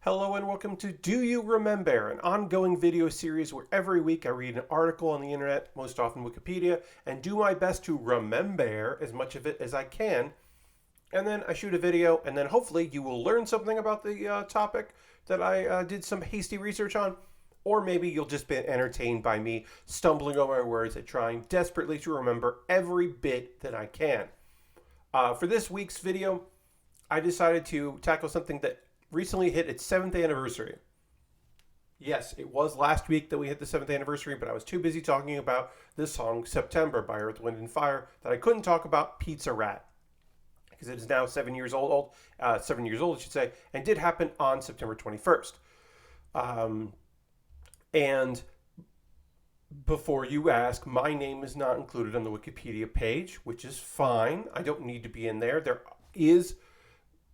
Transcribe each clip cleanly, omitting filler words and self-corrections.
Hello and welcome to Do You Remembaer, an ongoing video series where every week I read an article on the internet, most often Wikipedia, and do my best to remember as much of it as I can. And then I shoot a video, and then hopefully you will learn something about the topic that I did some hasty research on. Or maybe you'll just be entertained by me stumbling over my words and trying desperately to remember every bit that I can. For this week's video, I decided to tackle something that recently hit its 7th anniversary. Yes, it was last week that we hit the 7th anniversary, but I was too busy talking about this song, September by Earth, Wind & Fire, that I couldn't talk about Pizza Rat. Because it is now 7 years old, I should say, and did happen on September 21st. And before you ask, my name is not included on the Wikipedia page, which is fine. I don't need to be in there.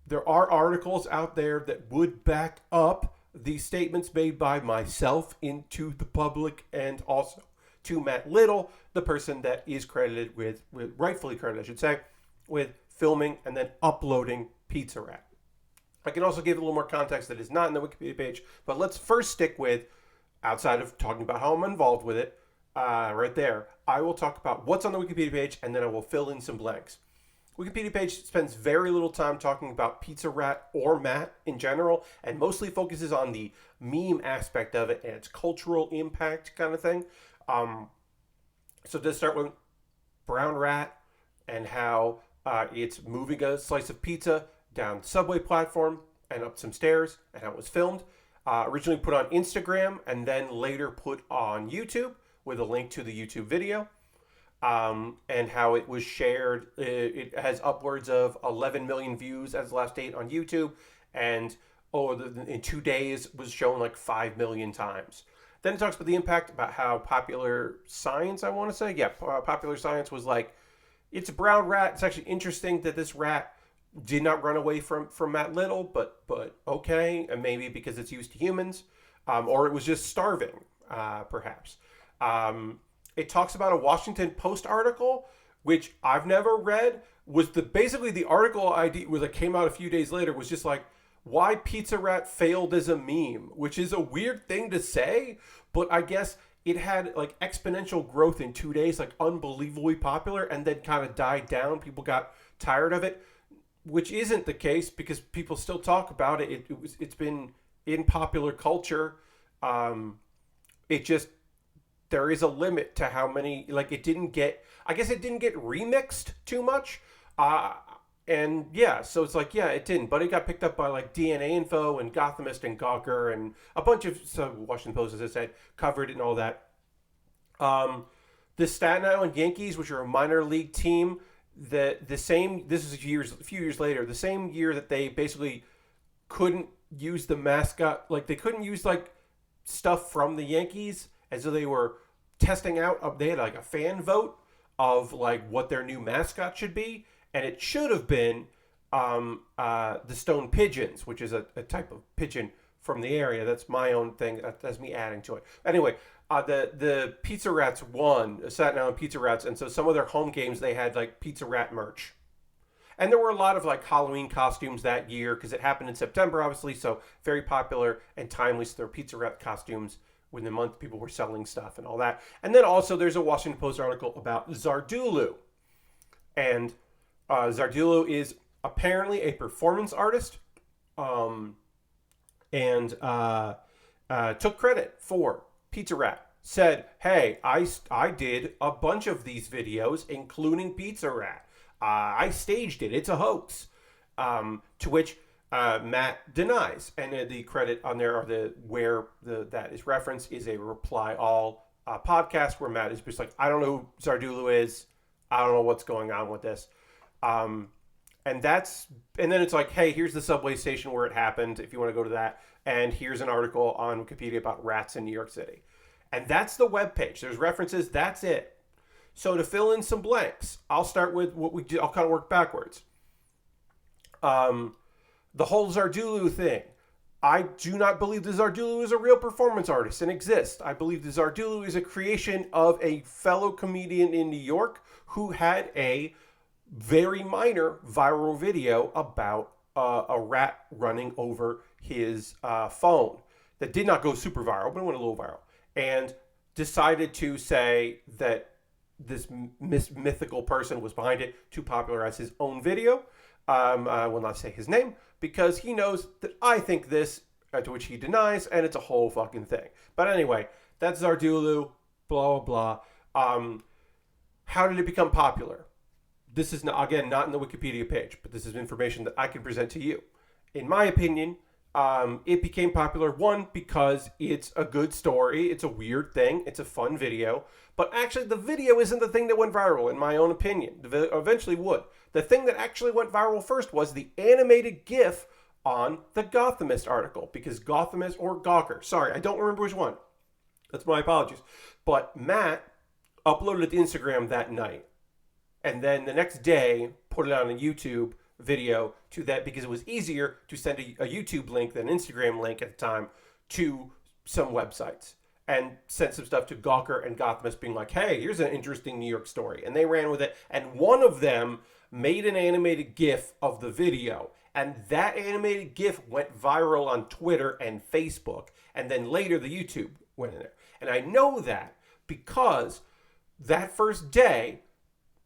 There are articles out there that would back up the statements made by myself into the public and also to Matt Little, the person that is credited with rightfully credited, I should say, with filming and then uploading Pizza Rat. I can also give a little more context that is not in the Wikipedia page, but let's first stick with, outside of talking about how I'm involved with it, right there, I will talk about what's on the Wikipedia page and then I will fill in some blanks. Wikipedia page spends very little time talking about Pizza Rat or Matt in general and mostly focuses on the meme aspect of it and its cultural impact kind of thing. So to start with Brown Rat and how it's moving a slice of pizza down the subway platform and up some stairs and how it was filmed. Originally put on Instagram and then later put on YouTube with a link to the YouTube video. And how it was shared. It has upwards of 11 million views as the last date on YouTube, and in 2 days was shown like 5 million times. Then it talks about the impact, about how Popular Science, I want to say, Popular Science was like, it's a brown rat. It's actually interesting that this rat did not run away from Matt Little, but okay, and maybe because it's used to humans, or it was just starving, perhaps. It talks about a Washington Post article, which I've never read. Was basically the article that came out a few days later was just like, why Pizza Rat failed as a meme, which is a weird thing to say, but I guess it had like exponential growth in 2 days, like unbelievably popular, and then kind of died down. People got tired of it, which isn't the case because people still talk about it. It's been in popular culture. There is a limit to how many, like it didn't get remixed too much. And yeah, so it's like, yeah, it didn't, but it got picked up by like DNA Info and Gothamist and Gawker and a bunch of Washington Post, as I said, covered it and all that. The Staten Island Yankees, which are a minor league team, this is a few years later, the same year that they basically couldn't use the mascot, like they couldn't use like stuff from the Yankees. And so they were testing out, they had like a fan vote of like what their new mascot should be. And it should have been the stone pigeons, which is a type of pigeon from the area. That's my own thing. That's me adding to it. Anyway, the Pizza Rats won, Staten Island Pizza Rats. And so some of their home games, they had like Pizza Rat merch. And there were a lot of like Halloween costumes that year because it happened in September, obviously. So very popular and timely. So there were Pizza Rat costumes. Within the month, people were selling stuff and all that. And then also there's a Washington Post article about Zardulu. And Zardulu is apparently a performance artist and took credit for Pizza Rat. Said, hey, I did a bunch of these videos, including Pizza Rat. I staged it. It's a hoax. To which Matt denies, and the credit on there that is referenced is a Reply All podcast where Matt is just like, I don't know who Zardulu is, I don't know what's going on with this, and then it's like, hey, here's the subway station where it happened if you want to go to that, and here's an article on Wikipedia about rats in New York City, and that's the webpage. There's references. That's it. So to fill in some blanks, I'll start with what we did. I'll kind of work backwards. The whole Zardulu thing. I do not believe the Zardulu is a real performance artist and exists. I believe the Zardulu is a creation of a fellow comedian in New York who had a very minor viral video about a rat running over his phone that did not go super viral, but it went a little viral, and decided to say that this mythical person was behind it to popularize his own video. I will not say his name because he knows that I think this, to which he denies, and it's a whole fucking thing. But anyway, that's Zardulu, blah, blah, blah. How did it become popular? This is, not, again, not in the Wikipedia page, but this is information that I can present to you. In my opinion, it became popular, one, because it's a good story, it's a weird thing, it's a fun video, but actually the video isn't the thing that went viral, in my own opinion. It eventually would. The thing that actually went viral first was the animated GIF on the Gothamist article, because Gothamist, or Gawker, sorry, I don't remember which one. That's my apologies. But Matt uploaded it to Instagram that night, and then the next day put it on a YouTube video to that, because it was easier to send a YouTube link than an Instagram link at the time to some websites, and sent some stuff to Gawker and Gothamist being like, hey, here's an interesting New York story. And they ran with it. And one of them made an animated GIF of the video. And that animated GIF went viral on Twitter and Facebook. And then later the YouTube went in there. And I know that because that first day,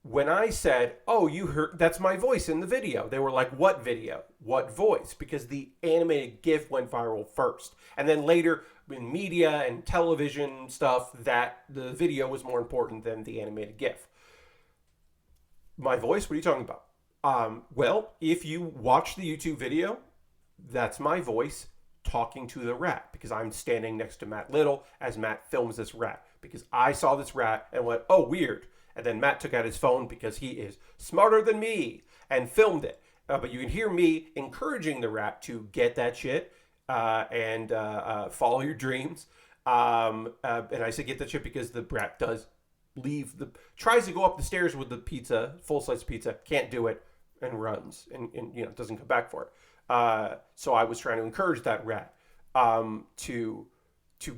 when I said, oh, you heard, that's my voice in the video, they were like, what video? What voice? Because the animated GIF went viral first. And then later in media and television stuff, that the video was more important than the animated GIF. My voice? What are you talking about? Well, if you watch the YouTube video, that's my voice talking to the rat, because I'm standing next to Matt Little as Matt films this rat, because I saw this rat and went, oh, weird. And then Matt took out his phone because he is smarter than me and filmed it. But you can hear me encouraging the rat to get that shit and follow your dreams. And I say get that shit because the rat does tries to go up the stairs with the pizza, full slice pizza, can't do it, and runs and doesn't come back for it. So I was trying to encourage that rat to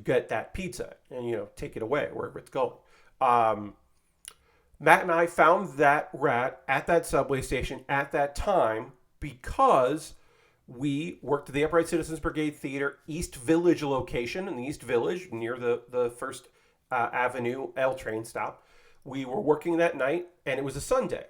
get that pizza and take it away wherever it's going. Matt and I found that rat at that subway station at that time because we worked at the Upright Citizens Brigade Theater East Village location in the East Village near the First Avenue L train stop. We were working that night, and it was a Sunday.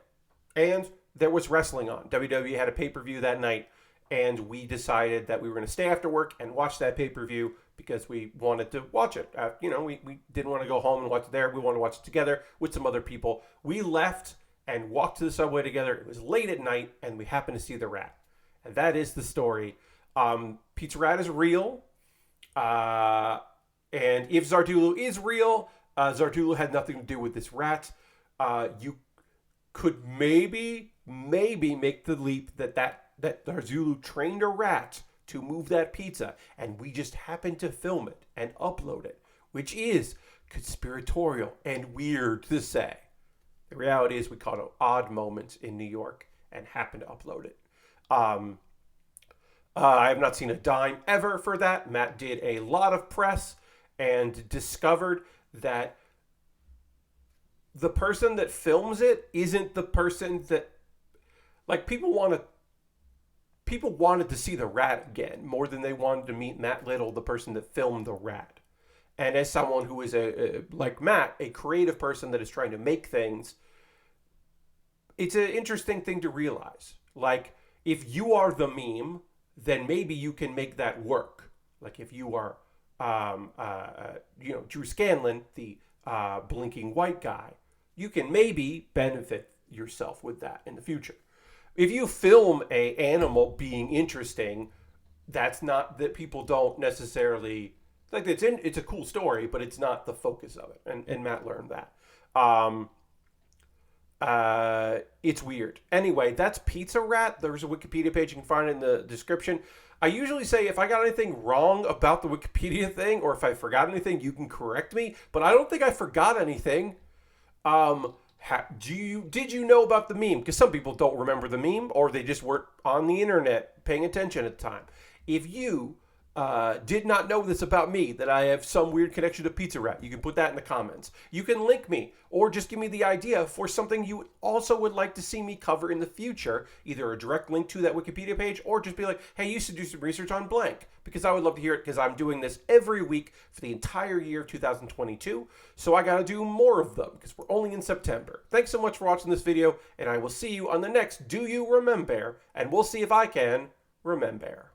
And there was wrestling on. WWE had a pay-per-view that night, and we decided that we were going to stay after work and watch that pay-per-view because we wanted to watch it. We didn't want to go home and watch it there. We wanted to watch it together with some other people. We left and walked to the subway together. It was late at night, and we happened to see the rat. And that is the story. Pizza Rat is real. And if Zardulu is real, Zardulu had nothing to do with this rat. You could maybe make the leap that Zardulu trained a rat to move that pizza, and we just happened to film it and upload it, which is conspiratorial and weird to say. The reality is we caught an odd moment in New York and happened to upload it. I have not seen a dime ever for that. Matt did a lot of press and discovered that the person that films it isn't the person that, like, people wanted to see the rat again more than they wanted to meet Matt Little, the person that filmed the rat. And as someone who is like Matt, a creative person that is trying to make things, it's an interesting thing to realize. Like, if you are the meme, then maybe you can make that work. Like if you are, Drew Scanlon, the blinking white guy, you can maybe benefit yourself with that in the future. If you film a animal being interesting, that's not that people don't necessarily like. It's a cool story, but it's not the focus of it. And Matt learned that. It's weird. Anyway, that's Pizza Rat. There's a Wikipedia page. You can find it in the description. I usually say if I got anything wrong about the Wikipedia thing, or if I forgot anything, you can correct me. But I don't think I forgot anything. Did you know about the meme? Because some people don't remember the meme, or they just weren't on the internet paying attention at the time. If you did not know this about me, that I have some weird connection to Pizza Rat, you can put that in the comments. You can link me or just give me the idea for something you also would like to see me cover in the future, either a direct link to that Wikipedia page or just be like, hey, you should do some research on blank, because I would love to hear it, because I'm doing this every week for the entire year of 2022. So I got to do more of them because we're only in September. Thanks so much for watching this video, and I will see you on the next Do You Remembaer, and we'll see if I can remember.